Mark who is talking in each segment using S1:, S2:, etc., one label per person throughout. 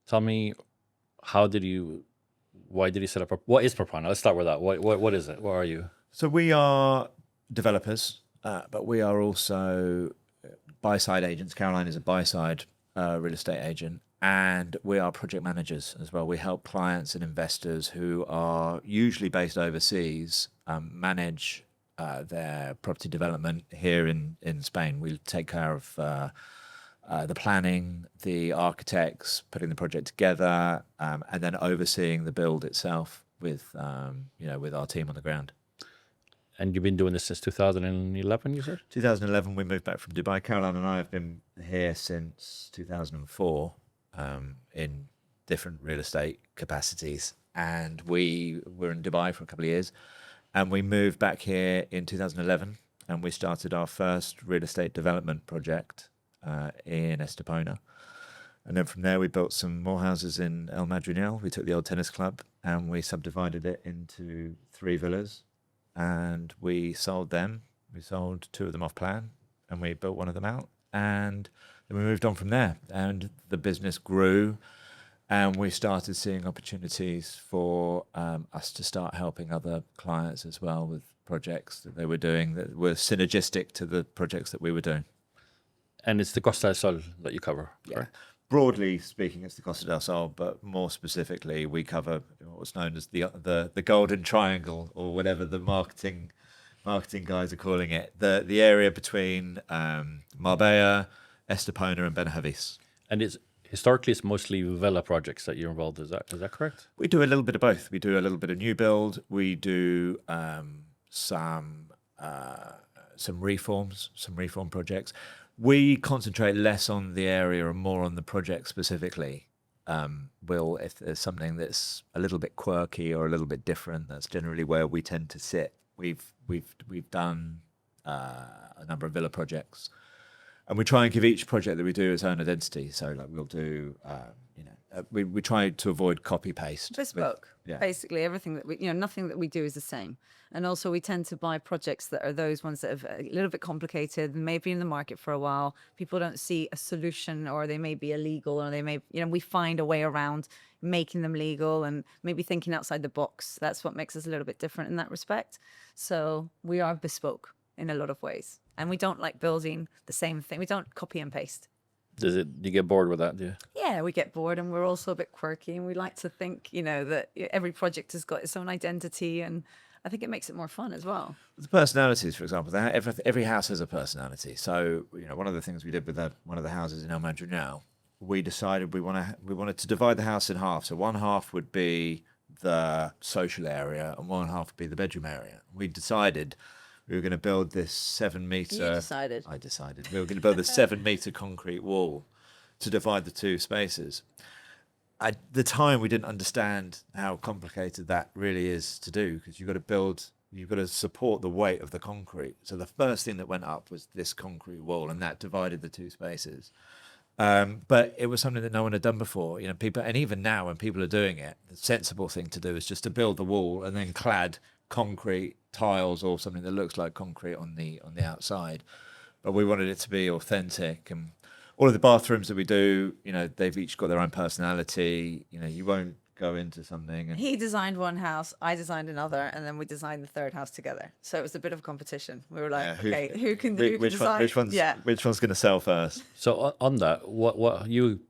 S1: Tell me, why did you set up, what is Propana? Let's start with that. What is it? What are you?
S2: So we are developers, but we are also buy-side agents. Caroline is a buy-side real estate agent, and we are project managers as well. We help clients and investors who are usually based overseas manage their property development here in Spain. We take care of the planning, the architects, putting the project together, and then overseeing the build itself with with our team on the ground.
S1: And you've been doing this since 2011, you said?
S2: 2011, we moved back from Dubai. Caroline and I have been here since 2004 in different real estate capacities. And we were in Dubai for a couple of years. And we moved back here in 2011. And we started our first real estate development project in Estepona. And then from there, we built some more houses in El Madrinel. We took the old tennis club and we subdivided it into 3 villas. And we sold them. We sold 2 of them off plan, and we built 1 of them out. And then we moved on from there. And the business grew, and we started seeing opportunities for us to start helping other clients as well with projects that they were doing that were synergistic to the projects that we were doing.
S1: And it's the Costa del Sol that you cover, correct?
S2: Yeah. Broadly speaking, it's the Costa del Sol, but more specifically, we cover what's known as the Golden Triangle, or whatever the marketing guys are calling it. The area between Marbella, Estepona, and Benahavis.
S1: And historically, it's mostly villa projects that you're involved in. Is that correct?
S2: We do a little bit of both. We do a little bit of new build. We do some reform projects. We concentrate less on the area and more on the project specifically. If there's something that's a little bit quirky or a little bit different, that's generally where we tend to sit. We've done a number of villa projects, and we try and give each project that we do its own identity. So, like, we'll do, we try to avoid copy paste.
S3: Bespoke. Basically, everything that nothing that we do is the same. And also, we tend to buy projects that are those ones that are a little bit complicated, maybe in the market for a while. People don't see a solution, or they may be illegal, or they may, we find a way around making them legal and maybe thinking outside the box. That's what makes us a little bit different in that respect. So we are bespoke in a lot of ways. And we don't like building the same thing. We don't copy and paste.
S1: Do you get bored with that? Do you?
S3: Yeah, we get bored, and we're also a bit quirky, and we like to think, that every project has got its own identity, and I think it makes it more fun as well.
S2: The personalities, for example, every house has a personality. So, one of the things we did with one of the houses in El Madrinel, we decided we wanted to divide the house in half. So one half would be the social area, and one half would be the bedroom area. We decided we were going to build this 7-meter.
S3: You decided.
S2: I decided. We were going to build this 7-meter concrete wall to divide the 2 spaces. At the time, we didn't understand how complicated that really is to do, because you've got to support the weight of the concrete. So the first thing that went up was this concrete wall, and that divided the 2 spaces. But it was something that no one had done before. People, and even now when people are doing it, the sensible thing to do is just to build the wall and then clad concrete tiles or something that looks like concrete on the outside. But we wanted it to be authentic, and all of the bathrooms that we do, they've each got their own personality. You won't go into something. And
S3: he designed one house, I designed another, and then we designed the 3rd house together. So it was a bit of a competition. We were like, who can design?
S2: Which one's going to sell first?
S1: So on that, what you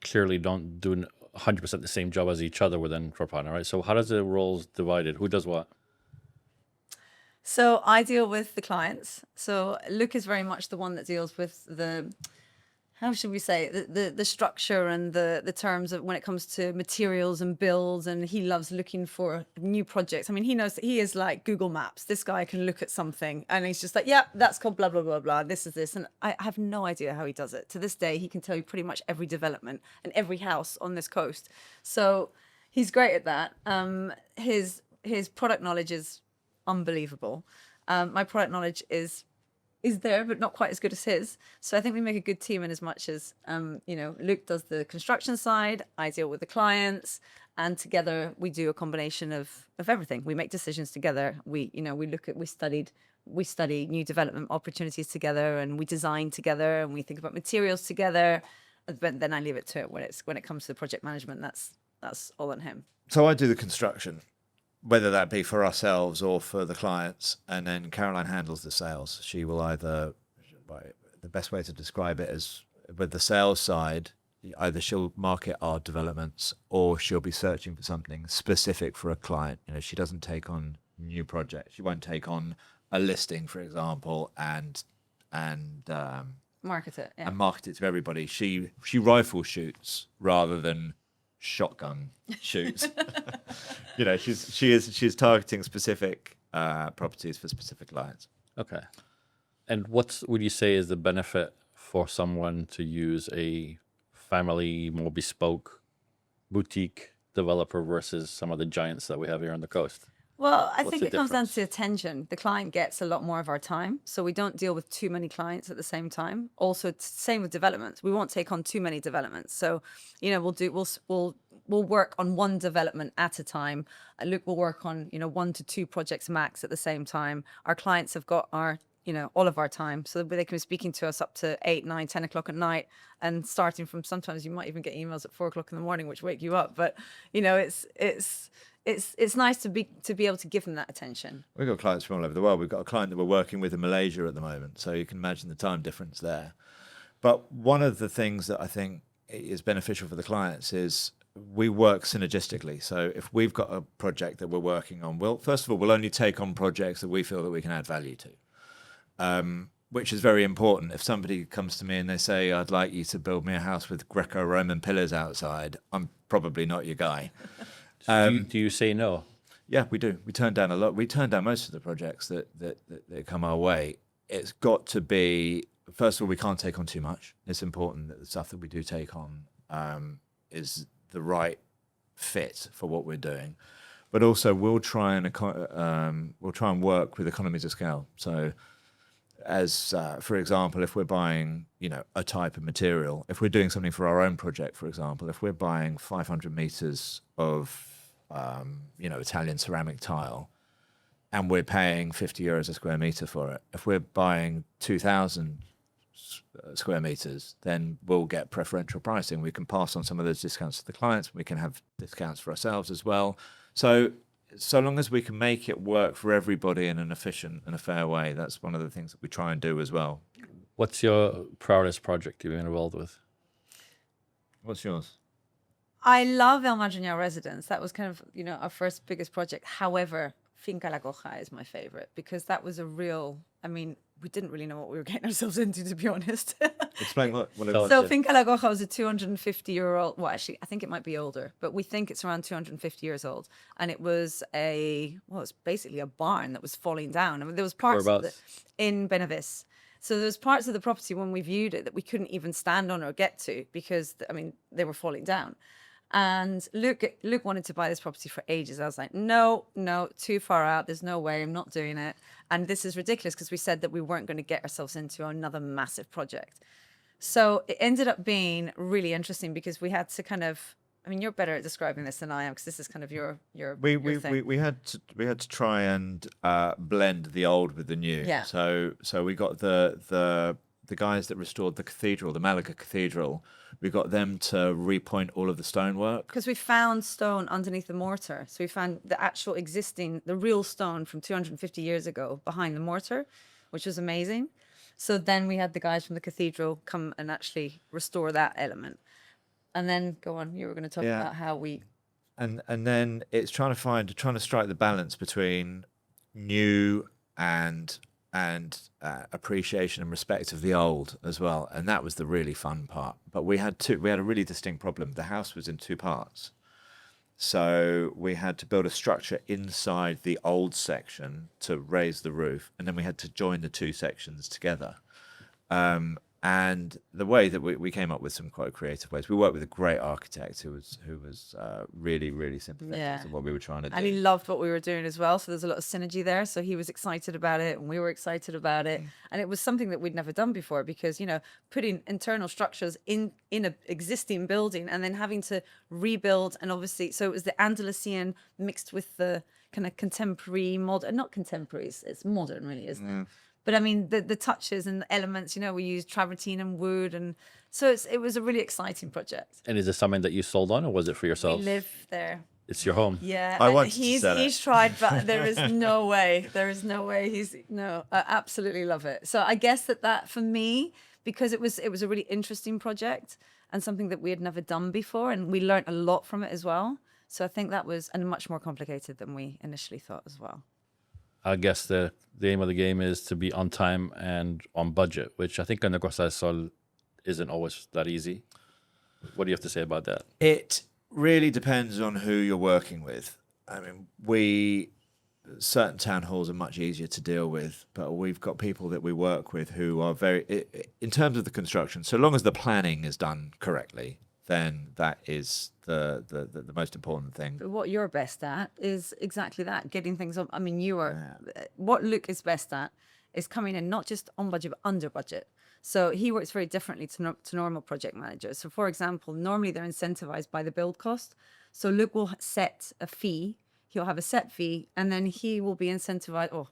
S1: clearly don't do 100% the same job as each other within Propana, right? So how does the roles divided? Who does what?
S3: So I deal with the clients. So Luke is very much the one that deals with the, how should we say, the structure and the terms of when it comes to materials and builds. And he loves looking for new projects. I mean, he knows that he is like Google Maps. This guy can look at something and he's just like, yeah, that's called blah, blah, blah, blah. This is this. And I have no idea how he does it. To this day, he can tell you pretty much every development and every house on this coast. So he's great at that. His product knowledge is unbelievable. My product knowledge is there, but not quite as good as his. So I think we make a good team in as much as, Luke does the construction side, I deal with the clients, and together we do a combination of everything. We make decisions together. We study new development opportunities together, and we design together, and we think about materials together. But then I leave it to it when it comes to the project management. That's all on him.
S2: So I do the construction, whether that be for ourselves or for the clients, and then Caroline handles the sales. She will either, the best way to describe it is with the sales side, either she'll market our developments or she'll be searching for something specific for a client. You know, she doesn't take on new projects. She won't take on a listing, for example, and
S3: Market it. Yeah.
S2: and market it to everybody. She rifle shoots rather than shotgun shoots. You know, she's targeting specific properties for specific clients.
S1: Okay. And what would you say is the benefit for someone to use a family, more bespoke boutique developer versus some of the giants that we have here on the coast?
S3: Well, I
S1: What's
S3: think
S1: the
S3: it comes down
S1: difference?
S3: to attention. The client gets a lot more of our time, so we don't deal with too many clients at the same time. Also, it's same with developments. We won't take on too many developments. So, you know, we'll work on one development at a time. Luke will work on 1 to 2 projects max at the same time. Our clients have got our all of our time, so they can be speaking to us up to 8, 9, 10 o'clock at night, and starting from sometimes you might even get emails at 4 o'clock in the morning, which wake you up. But it's nice to be able to give them that attention.
S2: We've got clients from all over the world. We've got a client that we're working with in Malaysia at the moment, so you can imagine the time difference there. But one of the things that I think is beneficial for the clients is we work synergistically. So if we've got a project that we're working on, first of all, we'll only take on projects that we feel that we can add value to. Which is very important. If somebody comes to me and they say, I'd like you to build me a house with Greco-Roman pillars outside, I'm probably not your guy.
S1: Do you say no?
S2: Yeah, we do. We turn down a lot. We turn down most of the projects that come our way. It's got to be, first of all, we can't take on too much. It's important that the stuff that we do take on is the right fit for what we're doing. But also, we'll try and work with economies of scale. So, as for example, if we're buying, a type of material, if we're doing something for our own project, for example, if we're buying 500 meters of, Italian ceramic tile, and we're paying 50 euros a square meter for it, if we're buying 2,000 square meters, then we'll get preferential pricing. We can pass on some of those discounts to the clients. We can have discounts for ourselves as well. So long as we can make it work for everybody in an efficient and a fair way, that's one of the things that we try and do as well.
S1: What's your proudest project you've been involved with?
S2: What's yours?
S3: I love El Madrigal Residence. That was kind of, our first biggest project. However, Finca La Coja is my favorite because that was we didn't really know what we were getting ourselves into, to be honest.
S2: Explain what it
S1: So-
S2: was.
S3: So Finca La Coja was a 250-year-old, well, actually, I think it might be older, but we think it's around 250 years old. And it was it's basically a barn that was falling down. I mean, there was parts of
S1: Whereabouts?
S3: in Benavis. So there was parts of the property when we viewed it that we couldn't even stand on or get to because, they were falling down. And Luke wanted to buy this property for ages. I was like, no, too far out. There's no way. I'm not doing it. And this is ridiculous because we said that we weren't going to get ourselves into another massive project. So it ended up being really interesting because we had to kind of, you're better at describing this than I am because this is kind of your thing.
S2: We had to try and blend the old with the new.
S3: Yeah.
S2: So we got the guys that restored the cathedral, the Malaga Cathedral. We got them to repoint all of the stonework.
S3: Because we found stone underneath the mortar. So we found the real stone from 250 years ago behind the mortar, which was amazing. So then we had the guys from the cathedral come and actually restore that element. And then go on, you were going to talk about how we...
S2: And then it's trying to strike the balance between new and appreciation and respect of the old as well, and that was the really fun part. But we had a really distinct problem. The house was in 2 parts, so we had to build a structure inside the old section to raise the roof, and then we had to join the 2 sections together. And the way that we came up with some quite creative ways. We worked with a great architect who was really, really sympathetic to what we were trying to do.
S3: And he loved what we were doing as well. So there's a lot of synergy there. So he was excited about it and we were excited about it. And it was something that we'd never done before because, putting internal structures in an existing building and then having to rebuild. And obviously, so it was the Andalusian mixed with the kind of contemporary, modern, not contemporary, it's modern really, isn't it? But I mean, the touches and the elements, we used travertine and wood. And so it was a really exciting project.
S1: And is it something that you sold on, or was it for
S3: We
S1: yourself?
S3: live there.
S1: It's your home.
S3: Yeah,
S2: I
S3: and
S2: wanted to sell it.
S3: he's tried, but there is no way. There is no way. I absolutely love it. So I guess that for me, because it was a really interesting project and something that we had never done before, and we learned a lot from it as well. So I think that was much more complicated than we initially thought as well.
S1: I guess the aim of the game is to be on time and on budget, which I think on the Grossa Sol isn't always that easy. What do you have to say about that?
S2: It really depends on who you're working with. I mean, certain town halls are much easier to deal with, but we've got people that we work with who are in terms of the construction, so long as the planning is done correctly, then that is the most important thing.
S3: But what you're best at is exactly that, getting things on. I mean, what Luke is best at is coming in not just on budget, but under budget. So he works very differently to normal project managers. So for example, normally they're incentivized by the build cost. So Luke will set a fee. He'll have a set fee, and then he will be incentivized, or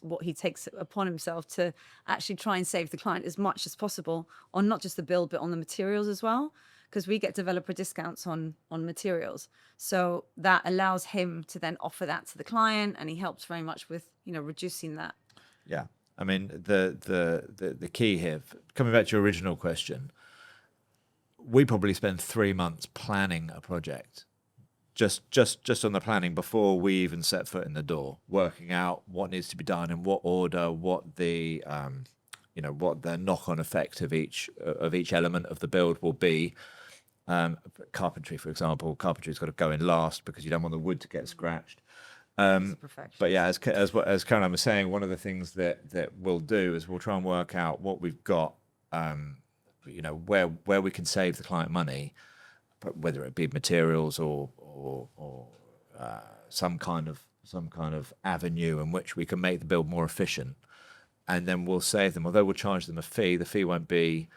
S3: what he takes upon himself to actually try and save the client as much as possible on not just the build, but on the materials as well, because we get developer discounts on materials. So that allows him to then offer that to the client, and he helps very much with reducing that.
S2: Yeah, I mean the key here, coming back to your original question, we probably spend 3 months planning a project. Just on the planning before we even set foot in the door, working out what needs to be done, in what order, what the what the knock-on effect of each element of the build will be. Carpentry, for example, carpentry's got to go in last because you don't want the wood to get scratched. But yeah, as Caroline was saying, one of the things that we'll do is we'll try and work out what we've got, where we can save the client money, but whether it be materials or some kind of avenue in which we can make the build more efficient, and then we'll save them. Although we'll charge them a fee, the fee won't be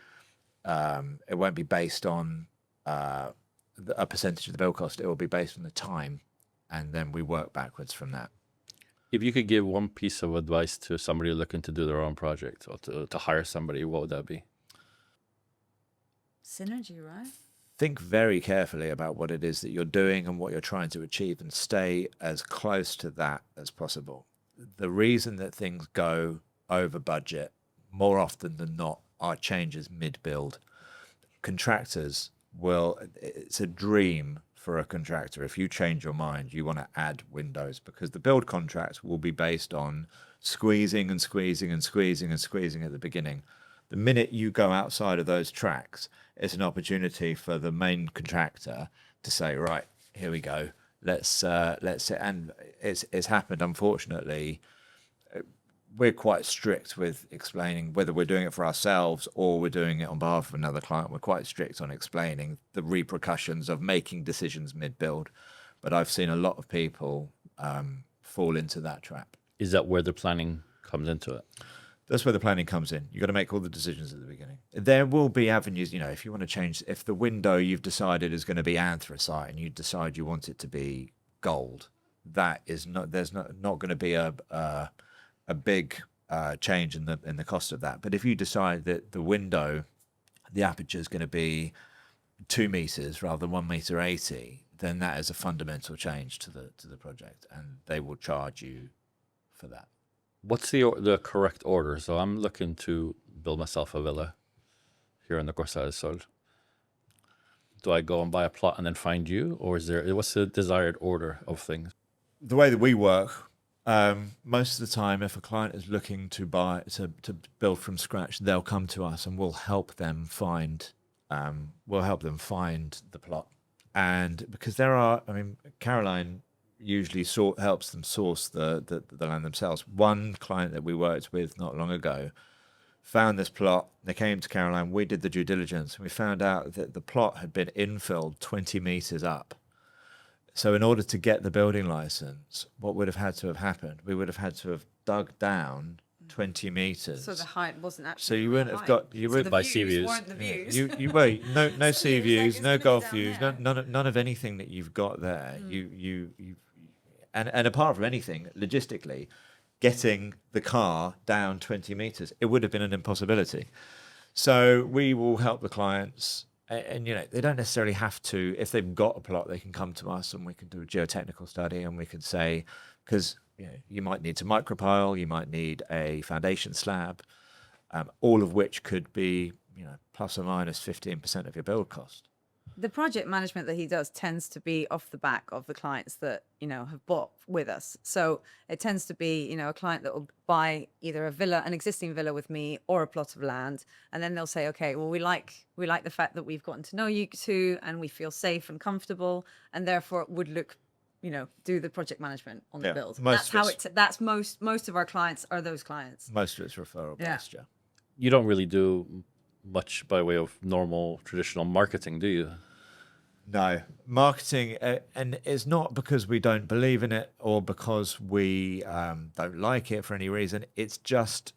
S2: based on a percentage of the build cost. It will be based on the time, and then we work backwards from that.
S1: If you could give one piece of advice to somebody looking to do their own project or to hire somebody, what would that be?
S3: Synergy, right?
S2: Think very carefully about what it is that you're doing and what you're trying to achieve, and stay as close to that as possible. The reason that things go over budget more often than not are changes mid-build. Contractors it's a dream for a contractor. If you change your mind, you want to add windows, because the build contract will be based on squeezing and squeezing and squeezing and squeezing at the beginning. The minute you go outside of those tracks, it's an opportunity for the main contractor to say, right, here we go. Let's and it's happened, unfortunately. We're quite strict with explaining whether we're doing it for ourselves or we're doing it on behalf of another client. We're quite strict on explaining the repercussions of making decisions mid-build. But I've seen a lot of people fall into that trap.
S1: Is that where the planning comes into it?
S2: That's where the planning comes in. You've got to make all the decisions at the beginning. There will be avenues, if you want to change, if the window you've decided is going to be anthracite and you decide you want it to be gold, there's not going to be a big change in the cost of that. But if you decide that the window, the aperture is going to be 2 meters rather than 1.80 meters, then that is a fundamental change to the project, and they will charge you for that.
S1: What's the correct order? So I'm looking to build myself a villa here in the Grossa del Sol. Do I go and buy a plot and then find you, or what's the desired order of things?
S2: The way that we work, most of the time, if a client is looking to build from scratch, they'll come to us and we'll help them find the plot. And because Caroline usually helps them source the land themselves. One client that we worked with not long ago found this plot. They came to Caroline. We did the due diligence, and we found out that the plot had been infilled 20 meters up. So in order to get the building license, what would have had to have happened? We would have had to have dug down 20 meters.
S3: So the height wasn't actually.
S2: So you wouldn't have got. You would
S1: by sea views.
S3: Weren't the views.
S2: You wait. No sea views. No golf views. None of anything that you've got there. You. And apart from anything, logistically, getting the car down 20 meters. It would have been an impossibility. So we will help the clients, and you know, they don't necessarily have to. If they've got a plot, they can come to us, and we can do a geotechnical study, and we can say, because you know, you might need to micropile, you might need a foundation slab, all of which could be, you know, plus or minus 15% of your build cost.
S3: The project management that he does tends to be off the back of the clients that, you know, have bought with us. So it tends to be, you know, a client that will buy either a villa, an existing villa with me, or a plot of land. And then they'll say, okay, well, we like the fact that we've gotten to know you two and we feel safe and comfortable, and therefore would look, you know, do the project management on the build. That's how that's most of our clients are those clients.
S2: Most of it's referral based, yeah.
S1: You don't really do much by way of normal traditional marketing, do you?
S2: No, marketing, and it's not because we don't believe in it or because we don't like it for any reason. It's just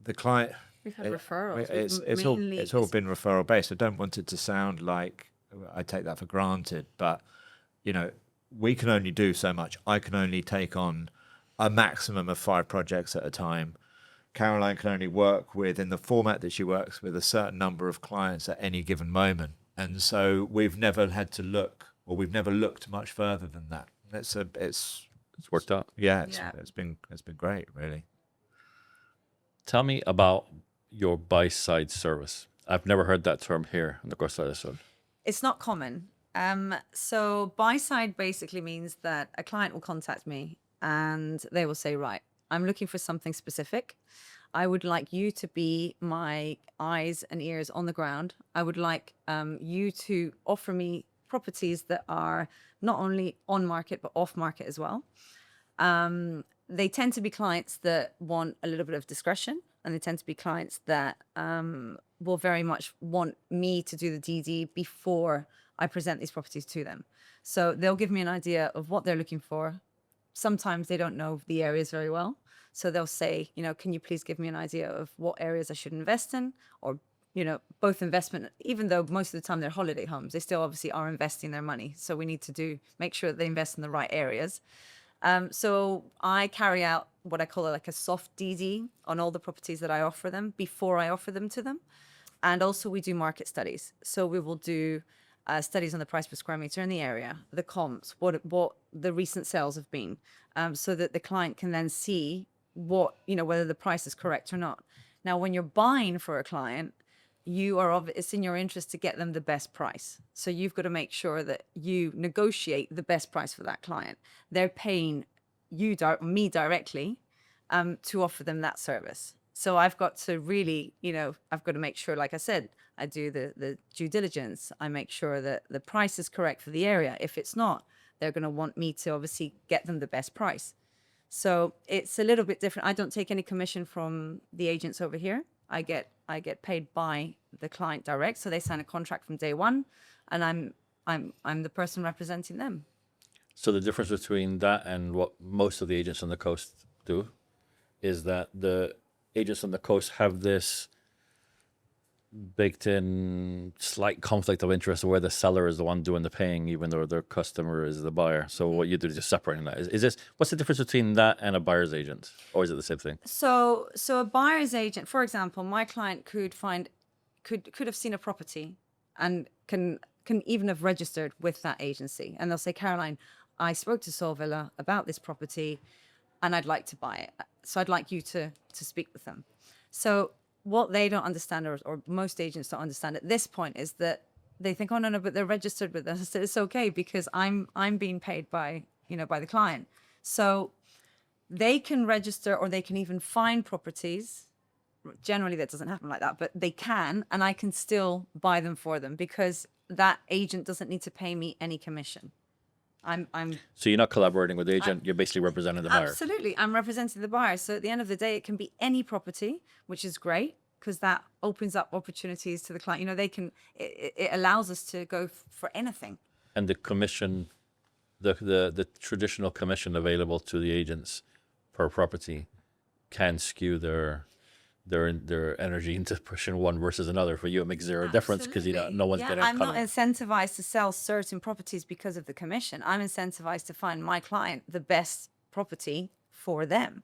S2: the client.
S3: We've had referrals.
S2: It's all been referral based. I don't want it to sound like I take that for granted, but you know, we can only do so much. I can only take on a maximum of 5 projects at a time. Caroline can only work with, in the format that she works with, a certain number of clients at any given moment. And so we've never had to look, or we've never looked much further than that. It's
S1: worked out.
S2: Yeah, it's been great, really.
S1: Tell me about your buy-side service. I've never heard that term here in the course of this one.
S3: It's not common. So buy-side basically means that a client will contact me and they will say, right, I'm looking for something specific. I would like you to be my eyes and ears on the ground. I would like you to offer me properties that are not only on market, but off market as well. They tend to be clients that want a little bit of discretion, and they tend to be clients that will very much want me to do the DD before I present these properties to them. So they'll give me an idea of what they're looking for. Sometimes they don't know the areas very well. So they'll say, you know, can you please give me an idea of what areas I should invest in? Or, you know, both investment, even though most of the time they're holiday homes, they still obviously are investing their money. So we need to make sure that they invest in the right areas. So I carry out what I call like a soft DD on all the properties that I offer them before I offer them to them. And also we do market studies. So we will do studies on the price per square meter in the area, the comps, what the recent sales have been, so that the client can then see what, you know, whether the price is correct or not. Now, when you're buying for a client, it's in your interest to get them the best price. So you've got to make sure that you negotiate the best price for that client. They're paying me directly to offer them that service. So I've got to really, you know, I've got to make sure, like I said, I do the due diligence. I make sure that the price is correct for the area. If it's not, they're going to want me to obviously get them the best price. So it's a little bit different. I don't take any commission from the agents over here. I get paid by the client direct. So they sign a contract from day one, and I'm the person representing them.
S1: So the difference between that and what most of the agents on the coast do is that the agents on the coast have this baked in slight conflict of interest where the seller is the one doing the paying, even though their customer is the buyer. So what you do is just separating that. Is this, what's the difference between that and a buyer's agent? Or is it the same thing?
S3: So a buyer's agent, for example, my client could have seen a property and can even have registered with that agency. And they'll say, Caroline, I spoke to Sol Villa about this property and I'd like to buy it. So I'd like you to speak with them. So what they don't understand, or most agents don't understand at this point, is that they think, oh no, but they're registered with us. I said, it's okay because I'm being paid by the client. So they can register, or they can even find properties. Generally that doesn't happen like that, but they can, and I can still buy them for them because that agent doesn't need to pay me any commission.
S1: So you're not collaborating with the agent, you're basically representing the buyer.
S3: Absolutely. I'm representing the buyer. So at the end of the day, it can be any property, which is great because that opens up opportunities to the client. You know, it allows us to go for anything.
S1: And the commission, the traditional commission available to the agents per property can skew their energy into pushing one versus another. For you, it makes zero difference because no one's getting.
S3: I'm not incentivized to sell certain properties because of the commission. I'm incentivized to find my client the best property for them,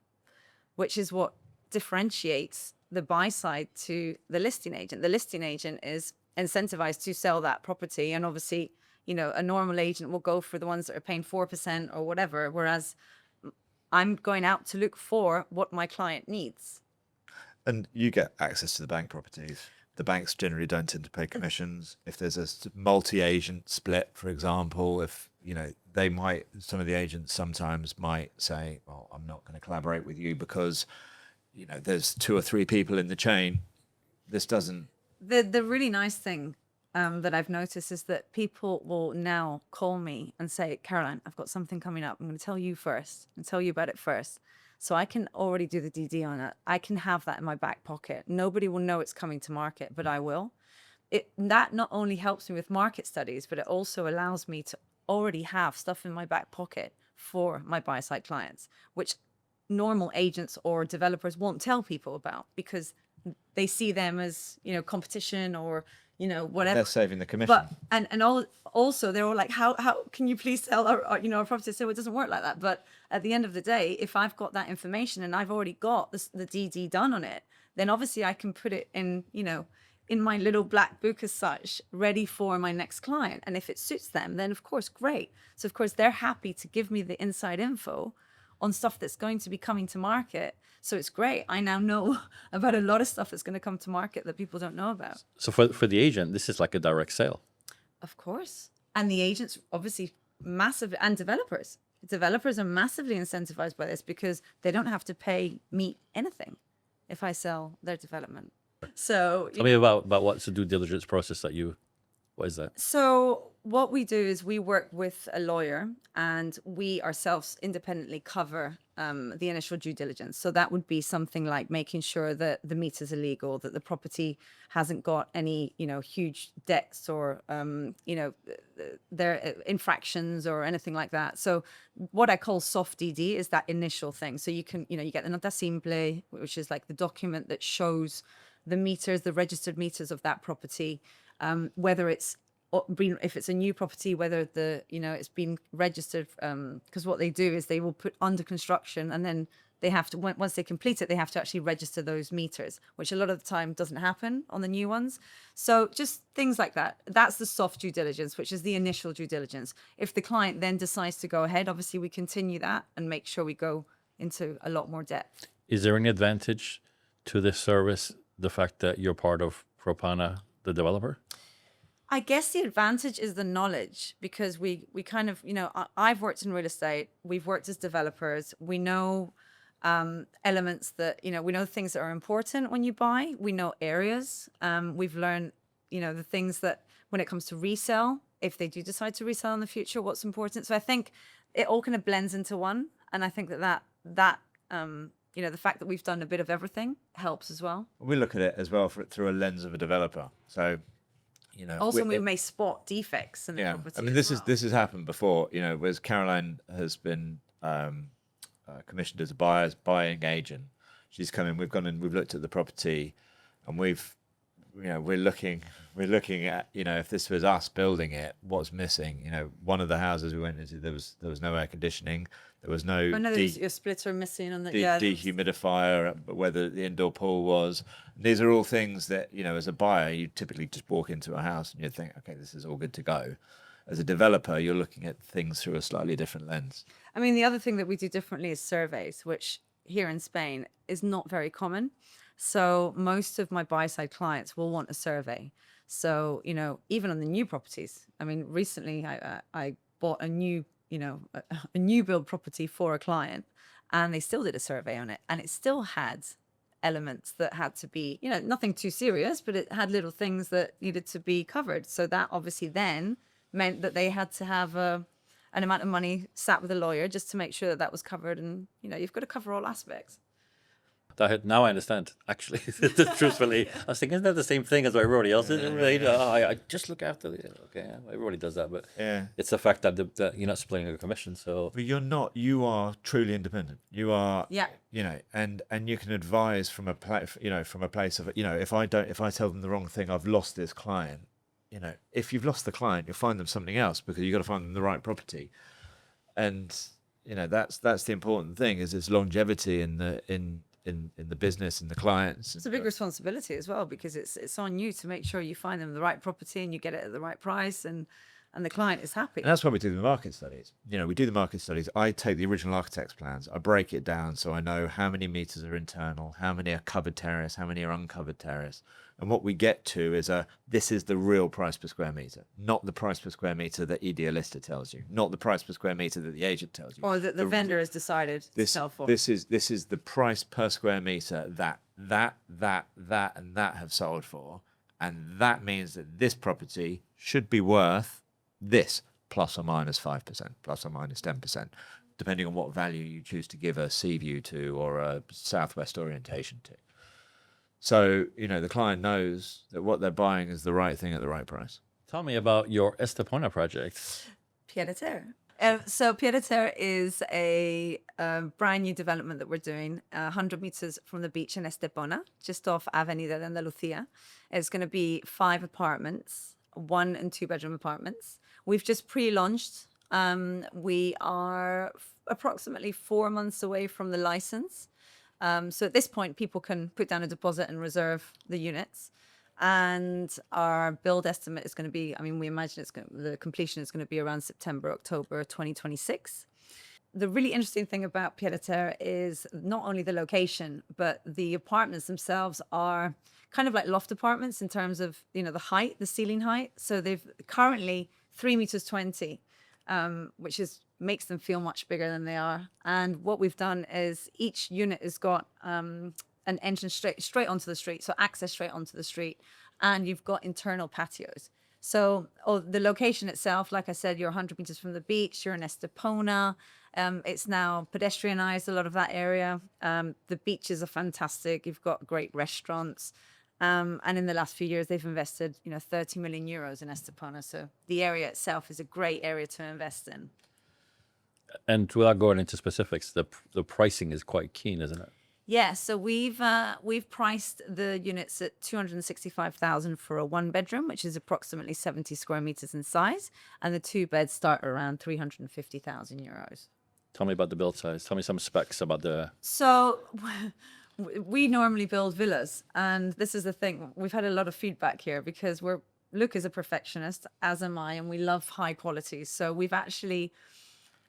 S3: which is what differentiates the buy side to the listing agent. The listing agent is incentivized to sell that property. And obviously, you know, a normal agent will go for the ones that are paying 4% or whatever, whereas I'm going out to look for what my client needs.
S2: And you get access to the bank properties. The banks generally don't tend to pay commissions. If there's a multi-agent split, for example, if, you know, they might, some of the agents sometimes might say, well, I'm not going to collaborate with you because, you know, there's 2 or 3 people in the chain. This doesn't.
S3: The really nice thing that I've noticed is that people will now call me and say, Caroline, I've got something coming up. I'm going to tell you first and tell you about it first. So I can already do the DD on it. I can have that in my back pocket. Nobody will know it's coming to market, but I will. That not only helps me with market studies, but it also allows me to already have stuff in my back pocket for my buy-side clients, which normal agents or developers won't tell people about because they see them as, you know, competition or, you know, whatever.
S2: They're saving the commission.
S3: But also they're all like, how can you please sell our you know, our property? So it doesn't work like that. But at the end of the day, if I've got that information and I've already got the DD done on it, then obviously I can put it in, you know, in my little black book as such, ready for my next client. And if it suits them, then of course, great. So of course they're happy to give me the inside info on stuff that's going to be coming to market. So it's great. I now know about a lot of stuff that's going to come to market that people don't know about.
S1: So for the agent, this is like a direct sale.
S3: Of course. And the agents obviously massive, and developers. Developers are massively incentivized by this because they don't have to pay me anything if I sell their development. So
S1: Tell me about what's the due diligence process that what is that?
S3: So what we do is we work with a lawyer and we ourselves independently cover the initial due diligence. So that would be something like making sure that the meters are legal, that the property hasn't got any, you know, huge debts or, you know, their infractions or anything like that. So what I call soft DD is that initial thing. So you can, you know, you get the nota simple, which is like the document that shows the meters, the registered meters of that property, whether it's been, if it's a new property, whether the, you know, it's been registered, because what they do is they will put under construction and then they have to, once they complete it, they have to actually register those meters, which a lot of the time doesn't happen on the new ones. So just things like that. That's the soft due diligence, which is the initial due diligence. If the client then decides to go ahead, obviously we continue that and make sure we go into a lot more depth.
S1: Is there any advantage to this service, the fact that you're part of Propana, the developer?
S3: I guess the advantage is the knowledge, because we kind of, you know, I've worked in real estate. We've worked as developers. We know elements that, you know, we know things that are important when you buy. We know areas. We've learned, you know, the things that when it comes to resale, if they do decide to resell in the future, what's important. So I think it all kind of blends into one. And I think that you know, the fact that we've done a bit of everything helps as well.
S2: We look at it as well through a lens of a developer. So, you know,
S3: also we may spot defects in the property.
S2: I mean, this has happened before. You know, whereas Caroline has been commissioned as a buying agent. She's come in. We've gone in. We've looked at the property, and we're looking at, you know, if this was us building it, what's missing? You know, one of the houses we went into, there was no air conditioning. There was no
S3: your splitter missing on the
S2: dehumidifier, whether the indoor pool was. These are all things that, you know, as a buyer, you typically just walk into a house and you think, okay, this is all good to go. As a developer, you're looking at things through a slightly different lens.
S3: I mean, the other thing that we do differently is surveys, which here in Spain is not very common. So most of my buy-side clients will want a survey. So, you know, even on the new properties, I mean, recently I bought a new, you know, a new build property for a client, and they still did a survey on it, and it still had elements that had to be, you know, nothing too serious, but it had little things that needed to be covered. So that obviously then meant that they had to have an amount of money sat with a lawyer just to make sure that that was covered. And, you know, you've got to cover all aspects.
S1: Now I understand, actually. Truthfully, I was thinking, isn't that the same thing as everybody else? I just look after okay, everybody does that, but it's the fact that you're not splitting a commission. So,
S2: but you're not. You are truly independent. You are, you know, and you can advise from a place of, you know, if I tell them the wrong thing, I've lost this client. You know, if you've lost the client, you'll find them something else, because you've got to find them the right property. And that's the important thing, is this longevity in the business and the clients.
S3: It's a big responsibility as well, because it's on you to make sure you find them the right property and you get it at the right price, and the client is happy.
S2: And that's why we do the market studies. We do the market studies. I take the original architect's plans, I break it down so I know how many meters are internal, how many are covered terrace, how many are uncovered terrace. And what we get to is this is the real price per square meter, not the price per square meter that Idealista tells you, not the price per square meter that the agent tells you.
S3: Or that the vendor has decided to sell for.
S2: This is the price per square meter that, and that have sold for. And that means that this property should be worth this, plus or minus 5%, plus or minus 10%, depending on what value you choose to give a sea view to or a southwest orientation to. So, the client knows that what they're buying is the right thing at the right price.
S1: Tell me about your Estepona project.
S3: Pied à Terre. So Pied à Terre is a brand new development that we're doing 100 meters from the beach in Estepona, just off Avenida de Andalucía. It's going to be 5 apartments, 1 and 2 bedroom apartments. We've just pre-launched. We are approximately 4 months away from the license. So at this point, people can put down a deposit and reserve the units. And our build estimate is going to be, we imagine the completion is going to be around September, October 2026. The really interesting thing about Pied à Terre is not only the location, but the apartments themselves are kind of like loft apartments in terms of, the height, the ceiling height. So they've currently 3 meters 20, which makes them feel much bigger than they are. And what we've done is each unit has got an entrance straight onto the street, so access straight onto the street, and you've got internal patios. So the location itself, like I said, you're 100 meters from the beach, you're in Estepona. It's now pedestrianized, a lot of that area. The beaches are fantastic. You've got great restaurants. And in the last few years, they've invested, 30 million euros in Estepona. So the area itself is a great area to invest in.
S1: And without going into specifics, the pricing is quite keen, isn't it?
S3: Yeah, so we've priced the units at 265,000 for a 1 bedroom, which is approximately 70 square meters in size, and the 2 beds start around 350,000 euros.
S1: Tell me about the build size. Tell me some specs about the.
S3: So we normally build villas, and this is the thing. We've had a lot of feedback here because Luke is a perfectionist, as am I, and we love high quality. So we've actually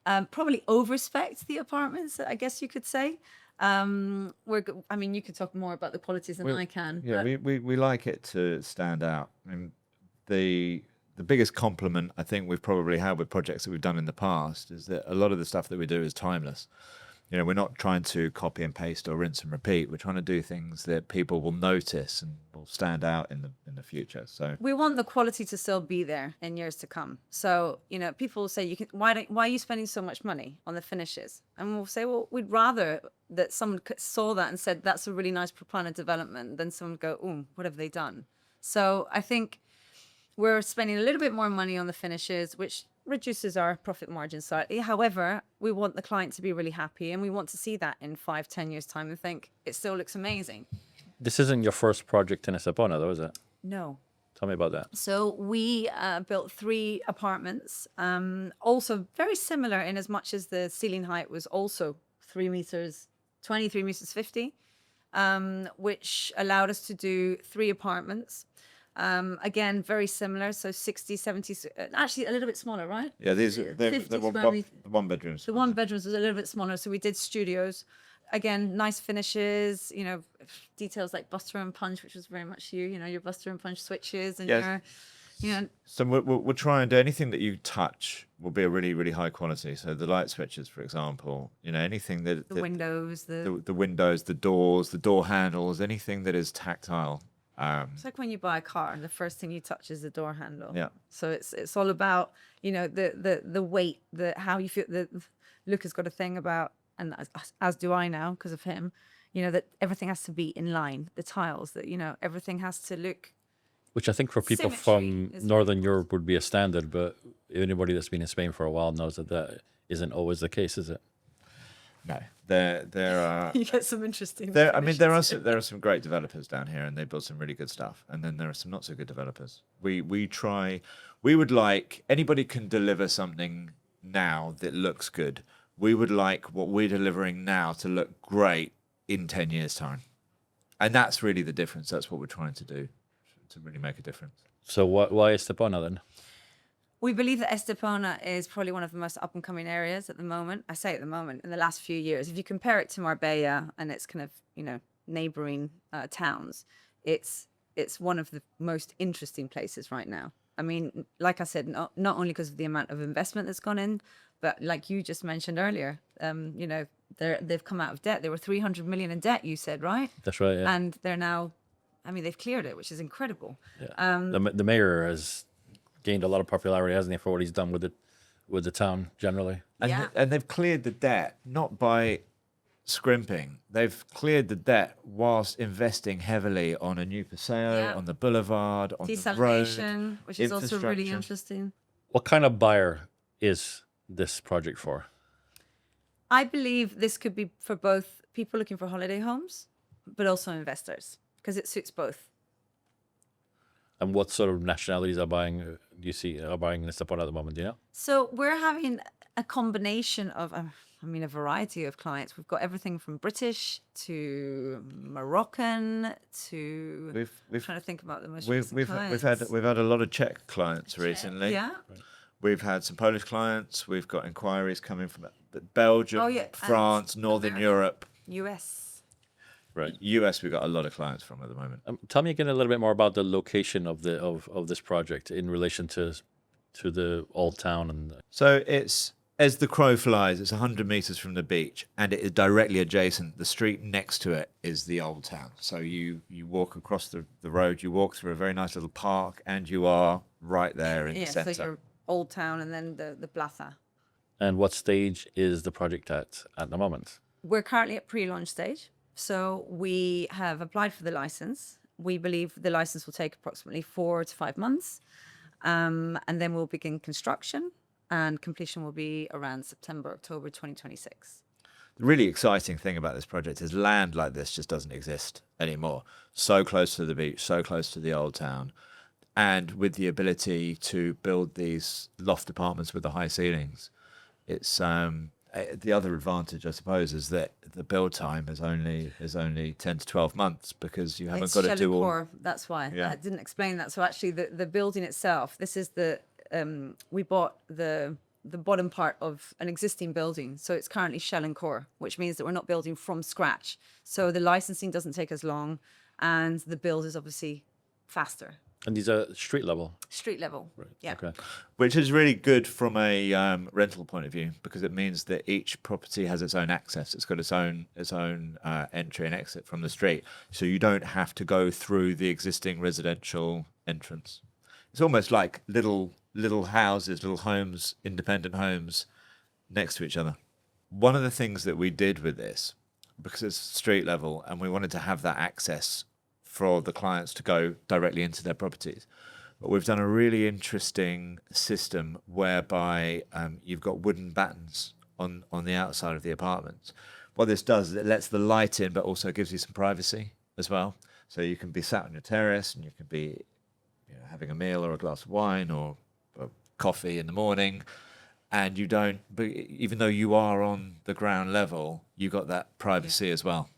S3: probably overspec'd the apartments, I guess you could say. You could talk more about the qualities than I can.
S2: Yeah, we like it to stand out. The biggest compliment I think we've probably had with projects that we've done in the past is that a lot of the stuff that we do is timeless. We're not trying to copy and paste or rinse and repeat. We're trying to do things that people will notice and will stand out in the future. So
S3: we want the quality to still be there in years to come. So people will say, why are you spending so much money on the finishes? And we'll say, well, we'd rather that someone saw that and said that's a really nice Propana development than someone go, oh, what have they done? So I think we're spending a little bit more money on the finishes, which reduces our profit margin slightly. However, we want the client to be really happy, and we want to see that in 5-10 years time and think it still looks amazing.
S1: This isn't your first project in Estepona, though, is it?
S3: No.
S1: Tell me about that.
S3: So we built 3 apartments, also very similar in as much as the ceiling height was also 3 meters 20, 3 meters 50, which allowed us to do 3 apartments. Again, very similar. So 60, 70, actually a little bit smaller, right?
S2: yeah, the 1 bedrooms.
S3: The 1 bedrooms was a little bit smaller. So we did studios. Again, nice finishes, details like buster and punch, which was very much your buster and punch switches and your,
S2: So we'll try and do anything that you touch will be a really, really high quality. So the light switches, for example, anything that
S3: the windows,
S2: the windows, the doors, the door handles, anything that is tactile.
S3: It's like when you buy a car and the first thing you touch is the door handle.
S2: Yeah.
S3: So it's all about the weight, how you feel. Luke has got a thing about, and as do I now because of him, that everything has to be in line. The tiles, that everything has to look.
S1: Which I think for people
S3: Symmetry
S1: from
S3: is
S1: Northern Europe would be a standard, but anybody that's been in Spain for a while knows that isn't always the case, is it?
S2: No, there are.
S3: You get some interesting.
S2: There are some great developers down here, and they build some really good stuff. And then there are some not so good developers. We would like, anybody can deliver something now that looks good. we would like what we're delivering now to look great in 10 years' time. And that's really the difference. That's what we're trying to do, to really make a difference.
S1: So why Estepona then?
S3: We believe that Estepona is probably one of the most up and coming areas at the moment. I say at the moment, in the last few years. If you compare it to Marbella and its kind of, neighboring towns, it's one of the most interesting places right now. I mean, like I said, not only because of the amount of investment that's gone in, but like you just mentioned earlier, they've come out of debt. They were 300 million in debt, you said, right?
S1: That's right. Yeah.
S3: And they're now, they've cleared it, which is incredible.
S1: Yeah. The mayor has gained a lot of popularity, hasn't he, for what he's done with the town generally.
S2: And,
S3: Yeah.
S2: and they've cleared the debt, not by scrimping. They've cleared the debt whilst investing heavily on a new paseo,
S3: Yeah.
S2: on the boulevard, on the road.
S3: Desalination, which is also really
S2: infrastructure.
S3: interesting.
S1: What kind of buyer is this project for?
S3: I believe this could be for both people looking for holiday homes, but also investors, because it suits both.
S1: And what sort of nationalities are buying? Do you see are buying in Estepona at the moment? Do you know?
S3: So we're having a combination of, a variety of clients. We've got everything from British to Moroccan to.
S2: We've
S3: trying to think about the most
S2: we've
S3: recent clients.
S2: had a lot of Czech clients recently.
S3: Yeah.
S2: We've had some Polish clients. We've got inquiries coming from Belgium,
S3: Oh, yeah, and
S2: France, Northern
S3: America.
S2: Europe,
S3: US.
S1: Right.
S2: US. We've got a lot of clients from at the moment.
S1: Tell me again a little bit more about the location of this project in relation to the old town and.
S2: So it's as the crow flies. It's 100 meters from the beach, and it is directly adjacent. The street next to it is the old town. So you walk across the road. You walk through a very nice little park, and you are right there in the
S3: So
S2: center.
S3: your old town and then the plaza.
S1: And what stage is the project at the moment?
S3: We're currently at pre-launch stage. So we have applied for the license. We believe the license will take approximately 4 to 5 months. And then we'll begin construction, and completion will be around September, October 2026.
S2: The really exciting thing about this project is land like this just doesn't exist anymore. So close to the beach, so close to the old town, and with the ability to build these loft apartments with the high ceilings. It's the other advantage, I suppose, is that the build time is only 10 to 12 months because you haven't
S3: It's
S2: got to
S3: shell
S2: do
S3: and
S2: all.
S3: core. That's why
S2: Yeah.
S3: I didn't explain that. So actually, the building itself. This is we bought the bottom part of an existing building, so it's currently shell and core, which means that we're not building from scratch. So the licensing doesn't take as long, and the build is obviously faster.
S1: And these are street level.
S3: Street level. Yeah.
S1: Okay.
S2: Which is really good from a rental point of view because it means that each property has its own access. It's got its own entry and exit from the street, so you don't have to go through the existing residential entrance. It's almost like little houses, little homes, independent homes next to each other. One of the things that we did with this, because it's street level and we wanted to have that access for the clients to go directly into their properties. But we've done a really interesting system whereby you've got wooden battens on the outside of the apartments. What this does is it lets the light in, but also gives you some privacy as well. So you can be sat on your terrace and you can be having a meal or a glass of wine or coffee in the morning. And you don't, but even though you are on the ground level, you got that privacy as well.